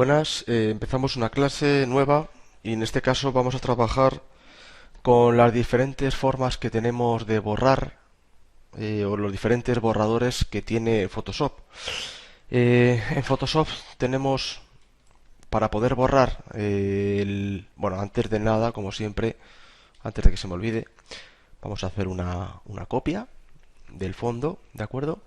Buenas, empezamos una clase nueva y en este caso vamos a trabajar con las diferentes formas que tenemos de borrar o los diferentes borradores que tiene Photoshop. En Photoshop tenemos para poder borrar, bueno, antes de nada, como siempre, antes de que se me olvide, vamos a hacer una copia del fondo, ¿de acuerdo?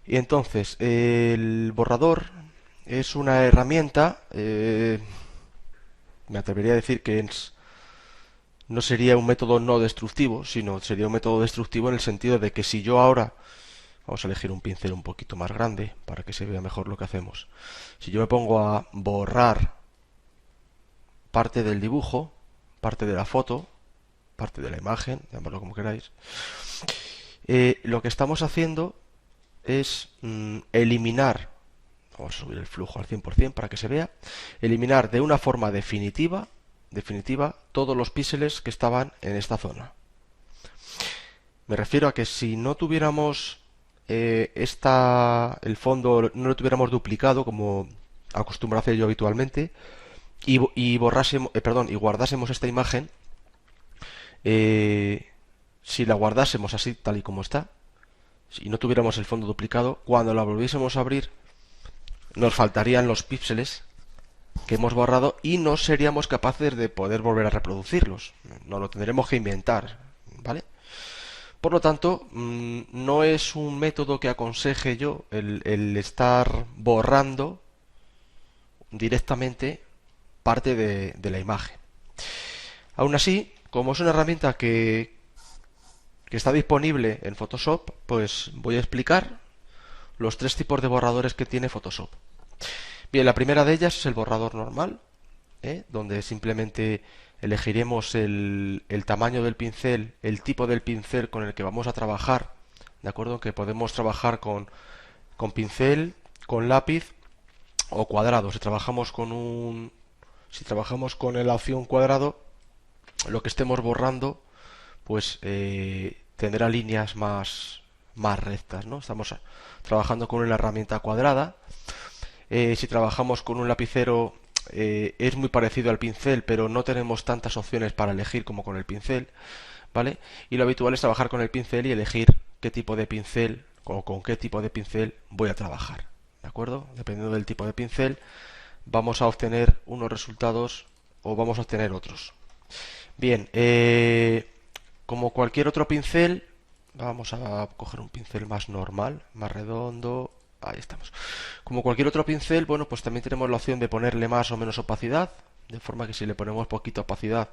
Y entonces, el borrador es una herramienta, me atrevería a decir que no sería un método no destructivo, sino sería un método destructivo en el sentido de que si yo ahora, vamos a elegir un pincel un poquito más grande para que se vea mejor lo que hacemos, si yo me pongo a borrar parte del dibujo, parte de la foto, parte de la imagen, llamadlo como queráis, lo que estamos haciendo es eliminar, vamos a subir el flujo al 100% para que se vea, eliminar de una forma definitiva todos los píxeles que estaban en esta zona. Me refiero a que si no tuviéramos el fondo, no lo tuviéramos duplicado como acostumbro a hacer yo habitualmente y borrásemos, y guardásemos esta imagen, si la guardásemos así tal y como está, si no tuviéramos el fondo duplicado, cuando la volviésemos a abrir nos faltarían los píxeles que hemos borrado y no seríamos capaces de poder volver a reproducirlos. Nos lo tendremos que inventar, ¿vale? Por lo tanto, no es un método que aconseje yo el estar borrando directamente parte de la imagen. Aún así, como es una herramienta que está disponible en Photoshop, pues voy a explicar los tres tipos de borradores que tiene Photoshop. Bien, la primera de ellas es el borrador normal, donde simplemente elegiremos el tamaño del pincel, el tipo del pincel con el que vamos a trabajar, ¿de acuerdo? Que podemos trabajar con pincel, con lápiz o cuadrado. Si trabajamos con la opción cuadrado, lo que estemos borrando, pues tendrá líneas más rectas, ¿no? Estamos trabajando con una herramienta cuadrada. Si trabajamos con un lapicero, es muy parecido al pincel, pero no tenemos tantas opciones para elegir como con el pincel, ¿vale? Y lo habitual es trabajar con el pincel y elegir qué tipo de pincel o con qué tipo de pincel voy a trabajar, ¿de acuerdo? Dependiendo del tipo de pincel, vamos a obtener unos resultados o vamos a obtener otros. Bien, como cualquier otro pincel, vamos a coger un pincel más normal, más redondo. Ahí estamos. Como cualquier otro pincel, bueno, pues también tenemos la opción de ponerle más o menos opacidad, de forma que si le ponemos poquita opacidad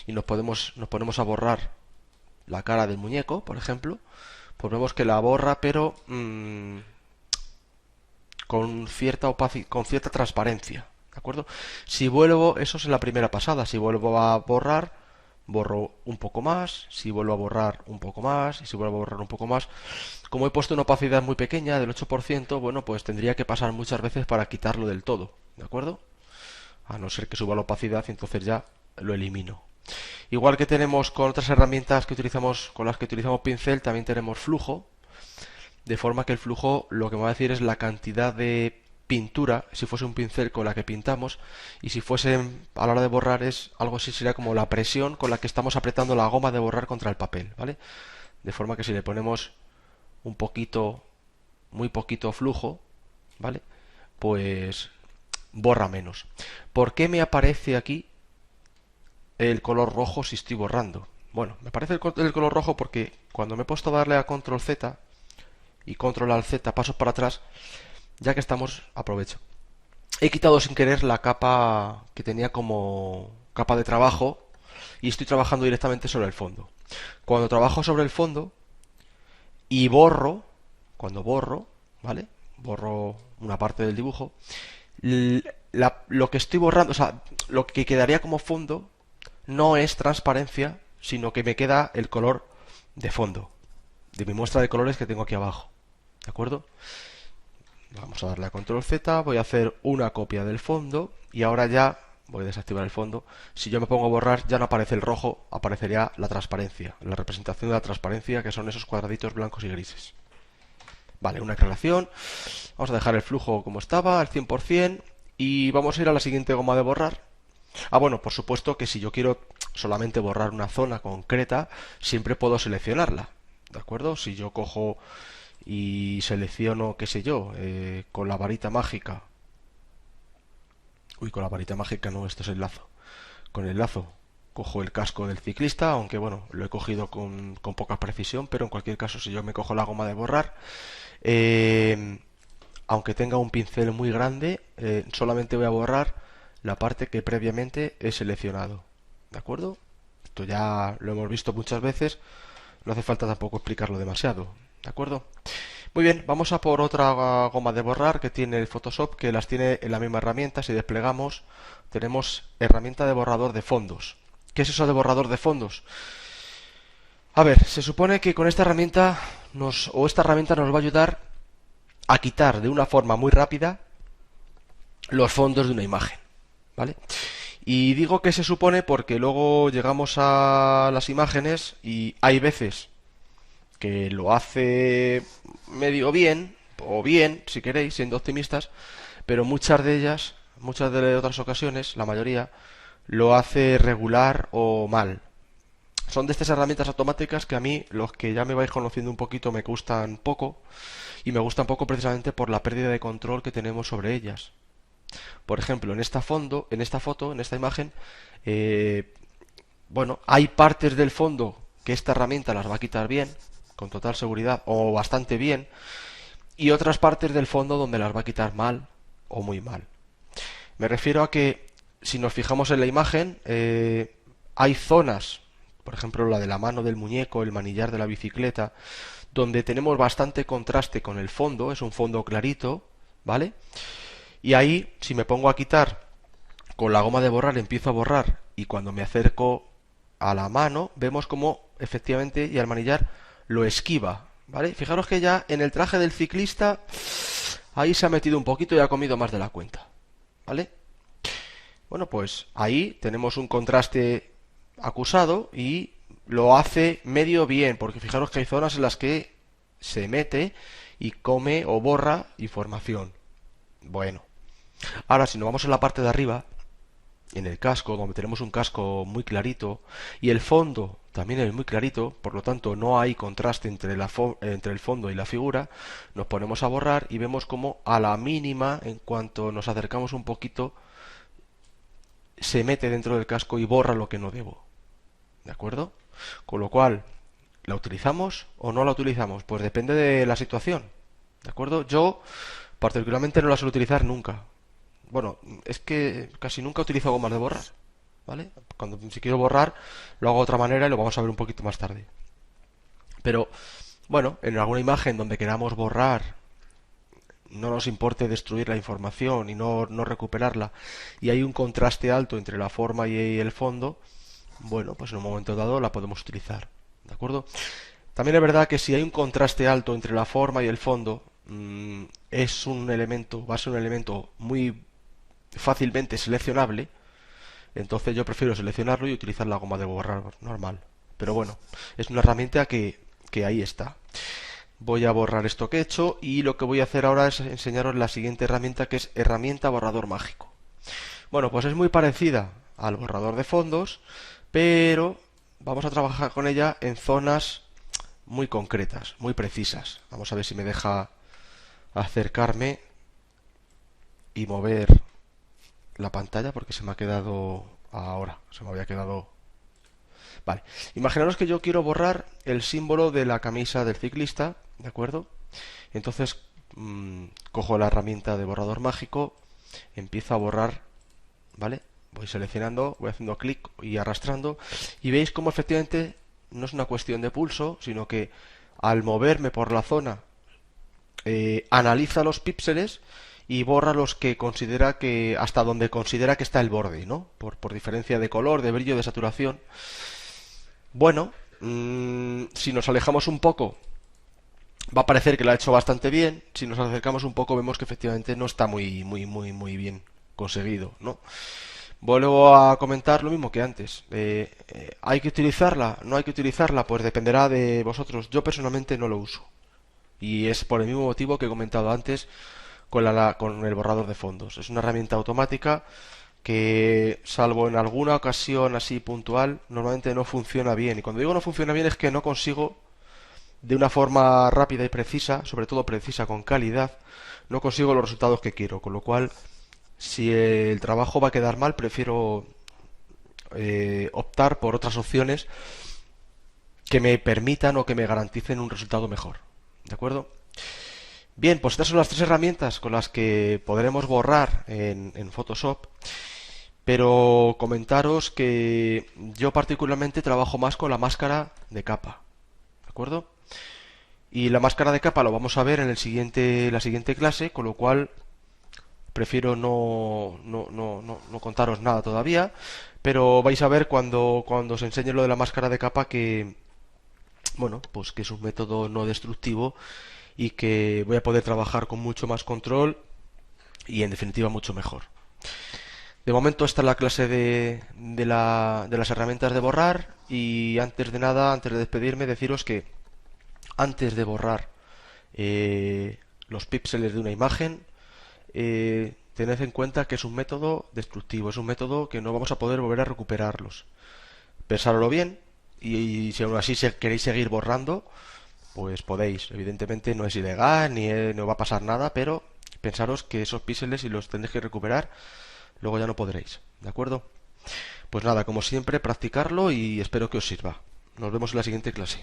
y nos ponemos a borrar la cara del muñeco, por ejemplo, pues vemos que la borra, pero con cierta transparencia, ¿de acuerdo? Si vuelvo, eso es en la primera pasada, si vuelvo a borrar, borro un poco más, si vuelvo a borrar un poco más, y si vuelvo a borrar un poco más. Como he puesto una opacidad muy pequeña, del 8%, bueno, pues tendría que pasar muchas veces para quitarlo del todo, ¿de acuerdo? A no ser que suba la opacidad y entonces ya lo elimino. Igual que tenemos con otras herramientas con las que utilizamos pincel, también tenemos flujo, de forma que el flujo lo que me va a decir es la cantidad de pintura, si fuese un pincel con la que pintamos, y si fuese a la hora de borrar es algo así, sería como la presión con la que estamos apretando la goma de borrar contra el papel, ¿vale? De forma que si le ponemos un poquito, muy poquito flujo, ¿vale? Pues borra menos. ¿Por qué me aparece aquí el color rojo si estoy borrando? Bueno, me aparece el color rojo porque cuando me he puesto a darle a Control Z y Control Alt Z, pasos para atrás, ya que estamos, aprovecho. He quitado sin querer la capa que tenía como capa de trabajo y estoy trabajando directamente sobre el fondo. Cuando trabajo sobre el fondo y cuando borro, ¿vale? Borro una parte del dibujo, lo que estoy borrando, o sea, lo que quedaría como fondo no es transparencia, sino que me queda el color de fondo de mi muestra de colores que tengo aquí abajo, ¿de acuerdo? Vamos a darle a Control Z, voy a hacer una copia del fondo y ahora ya voy a desactivar el fondo. Si yo me pongo a borrar ya no aparece el rojo, aparecería la transparencia, la representación de la transparencia, que son esos cuadraditos blancos y grises. Vale, una aclaración. Vamos a dejar el flujo como estaba, al 100%, y vamos a ir a la siguiente goma de borrar. Ah, bueno, por supuesto que si yo quiero solamente borrar una zona concreta, siempre puedo seleccionarla, ¿de acuerdo? Si yo cojo y selecciono, qué sé yo, con la varita mágica. Uy, con la varita mágica no, esto es el lazo. Con el lazo cojo el casco del ciclista, aunque bueno, lo he cogido con poca precisión, pero en cualquier caso, si yo me cojo la goma de borrar, aunque tenga un pincel muy grande, solamente voy a borrar la parte que previamente he seleccionado. ¿De acuerdo? Esto ya lo hemos visto muchas veces, no hace falta tampoco explicarlo demasiado. ¿De acuerdo? Muy bien, vamos a por otra goma de borrar que tiene el Photoshop, que las tiene en la misma herramienta. Si desplegamos, tenemos herramienta de borrador de fondos. ¿Qué es eso de borrador de fondos? A ver, se supone que con esta herramienta esta herramienta nos va a ayudar a quitar de una forma muy rápida los fondos de una imagen, ¿vale? Y digo que se supone porque luego llegamos a las imágenes y hay veces que lo hace medio bien, o bien, si queréis, siendo optimistas, pero muchas de ellas, muchas de otras ocasiones, la mayoría, lo hace regular o mal. Son de estas herramientas automáticas que a mí, los que ya me vais conociendo un poquito, me gustan poco, y me gustan poco precisamente por la pérdida de control que tenemos sobre ellas. Por ejemplo, en esta foto, en esta imagen, bueno, hay partes del fondo que esta herramienta las va a quitar bien, con total seguridad, o bastante bien, y otras partes del fondo donde las va a quitar mal o muy mal. Me refiero a que si nos fijamos en la imagen, hay zonas, por ejemplo la de la mano del muñeco, el manillar de la bicicleta, donde tenemos bastante contraste con el fondo, es un fondo clarito, ¿vale? Y ahí, si me pongo a quitar con la goma de borrar, empiezo a borrar, y cuando me acerco a la mano, vemos como efectivamente y al manillar lo esquiva, ¿vale? Fijaros que ya en el traje del ciclista ahí se ha metido un poquito y ha comido más de la cuenta, ¿vale? Bueno, pues ahí tenemos un contraste acusado y lo hace medio bien, porque fijaros que hay zonas en las que se mete y come o borra información. Bueno, ahora si nos vamos a la parte de arriba, en el casco, donde tenemos un casco muy clarito y el fondo también es muy clarito, por lo tanto no hay contraste entre el fondo y la figura, nos ponemos a borrar y vemos como a la mínima, en cuanto nos acercamos un poquito, se mete dentro del casco y borra lo que no debo. ¿De acuerdo? Con lo cual, ¿la utilizamos o no la utilizamos? Pues depende de la situación. ¿De acuerdo? Yo particularmente no la suelo utilizar nunca. Bueno, es que casi nunca utilizo gomas de borrar, ¿vale? Si quiero borrar, lo hago de otra manera y lo vamos a ver un poquito más tarde. Pero, bueno, en alguna imagen donde queramos borrar, no nos importe destruir la información y no recuperarla, y hay un contraste alto entre la forma y el fondo, bueno, pues en un momento dado la podemos utilizar, ¿de acuerdo? También es verdad que si hay un contraste alto entre la forma y el fondo, es un elemento, va a ser un elemento muy fácilmente seleccionable, entonces yo prefiero seleccionarlo y utilizar la goma de borrar normal. Pero bueno, es una herramienta que ahí está. Voy a borrar esto que he hecho y lo que voy a hacer ahora es enseñaros la siguiente herramienta, que es herramienta borrador mágico. Bueno, pues es muy parecida al borrador de fondos, pero vamos a trabajar con ella en zonas muy concretas, muy precisas. Vamos a ver si me deja acercarme y mover la pantalla, porque se me ha quedado ahora, se me había quedado. Vale, imaginaros que yo quiero borrar el símbolo de la camisa del ciclista, ¿de acuerdo? Entonces cojo la herramienta de borrador mágico, empiezo a borrar, ¿vale? Voy seleccionando, voy haciendo clic y arrastrando, y veis cómo efectivamente no es una cuestión de pulso, sino que al moverme por la zona analiza los píxeles y borra los que considera que, hasta donde considera que está el borde, ¿no? Por diferencia de color, de brillo, de saturación. Bueno, si nos alejamos un poco, va a parecer que lo ha hecho bastante bien. Si nos acercamos un poco, vemos que efectivamente no está muy bien conseguido, ¿no? Vuelvo a comentar lo mismo que antes. ¿Hay que utilizarla? ¿No hay que utilizarla? Pues dependerá de vosotros. Yo personalmente no lo uso. Y es por el mismo motivo que he comentado antes con el borrador de fondos. Es una herramienta automática que, salvo en alguna ocasión así puntual, normalmente no funciona bien. Y cuando digo no funciona bien es que no consigo de una forma rápida y precisa, sobre todo precisa con calidad, no consigo los resultados que quiero. Con lo cual, si el trabajo va a quedar mal, prefiero optar por otras opciones que me permitan o que me garanticen un resultado mejor. ¿De acuerdo? Bien, pues estas son las tres herramientas con las que podremos borrar en Photoshop, pero comentaros que yo particularmente trabajo más con la máscara de capa. ¿De acuerdo? Y la máscara de capa lo vamos a ver en la siguiente clase, con lo cual prefiero no contaros nada todavía, pero vais a ver cuando os enseñe lo de la máscara de capa que, bueno, pues que es un método no destructivo y que voy a poder trabajar con mucho más control y en definitiva mucho mejor. De momento esta es la clase de las herramientas de borrar, y antes de nada, antes de despedirme, deciros que antes de borrar los píxeles de una imagen, tened en cuenta que es un método destructivo, es un método que no vamos a poder volver a recuperarlos. Pensároslo bien, y si aún así queréis seguir borrando, pues podéis. Evidentemente no es ilegal ni no va a pasar nada, pero pensaros que esos píxeles, si los tenéis que recuperar, luego ya no podréis. ¿De acuerdo? Pues nada, como siempre, practicarlo y espero que os sirva. Nos vemos en la siguiente clase.